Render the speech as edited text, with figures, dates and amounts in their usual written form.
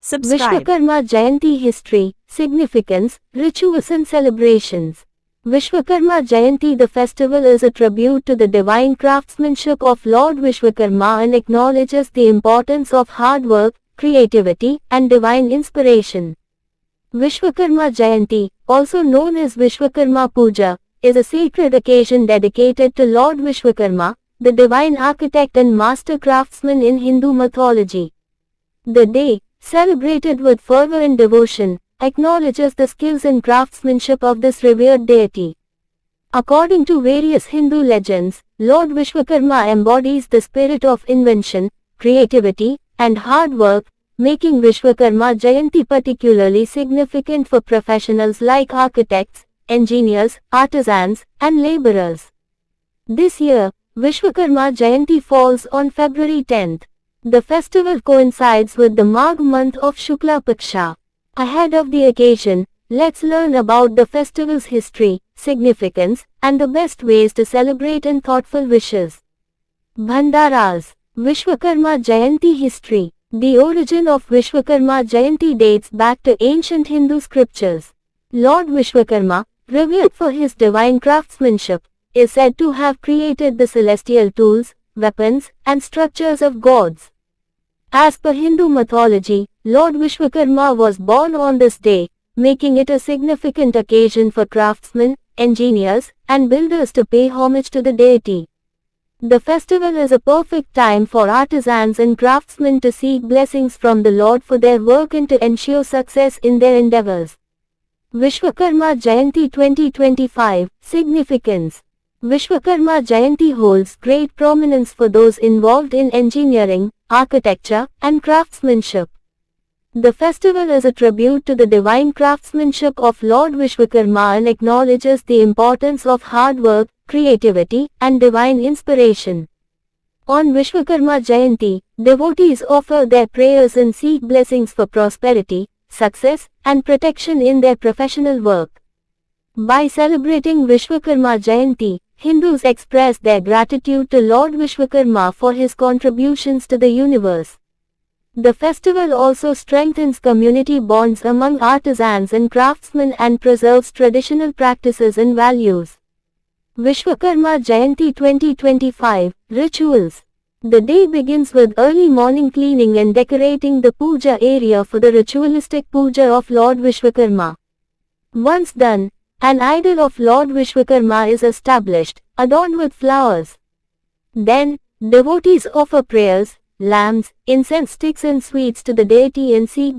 Subscribe. Vishwakarma Jayanti history, significance, rituals and celebrations. Vishwakarma Jayanti, the festival, is a tribute to the divine craftsmanship of Lord Vishwakarma and acknowledges the importance of hard work, creativity, and divine inspiration. Vishwakarma Jayanti, also known as Vishwakarma Puja, is a sacred occasion dedicated to Lord Vishwakarma, the divine architect and master craftsman in Hindu mythology. The day, celebrated with fervor and devotion, acknowledges the skills and craftsmanship of this revered deity. According to various Hindu legends, Lord Vishwakarma embodies the spirit of invention, creativity, and hard work, making Vishwakarma Jayanti particularly significant for professionals like architects, engineers, artisans, and laborers. This year, Vishwakarma Jayanti falls on February 10th. The festival coincides with the Magh month of Shukla Paksha. Ahead of the occasion, let's learn about the festival's history, significance, and the best ways to celebrate and thoughtful wishes. Bhandaras. Vishwakarma Jayanti history. The origin of Vishwakarma Jayanti dates back to ancient Hindu scriptures. Lord Vishwakarma, revered for his divine craftsmanship, is said to have created the celestial tools, weapons, and structures of gods. As per Hindu mythology, Lord Vishwakarma was born on this day, making it a significant occasion for craftsmen, engineers, and builders to pay homage to the deity. The festival is a perfect time for artisans and craftsmen to seek blessings from the Lord for their work and to ensure success in their endeavors. Vishwakarma Jayanti 2025 Significance. Vishwakarma Jayanti holds great prominence for those involved in engineering, architecture, and craftsmanship. The festival is a tribute to the divine craftsmanship of Lord Vishwakarma and acknowledges the importance of hard work, creativity, and divine inspiration. On Vishwakarma Jayanti, devotees offer their prayers and seek blessings for prosperity, success, and protection in their professional work. By celebrating Vishwakarma Jayanti, Hindus express their gratitude to Lord Vishwakarma for his contributions to the universe. The festival also strengthens community bonds among artisans and craftsmen and preserves traditional practices and values. Vishwakarma Jayanti 2025 Rituals. The day begins with early morning cleaning and decorating the puja area for the ritualistic puja of Lord Vishwakarma. Once done, an idol of Lord Vishwakarma is established, adorned with flowers. Then, devotees offer prayers, lamps, incense sticks and sweets to the deity and seek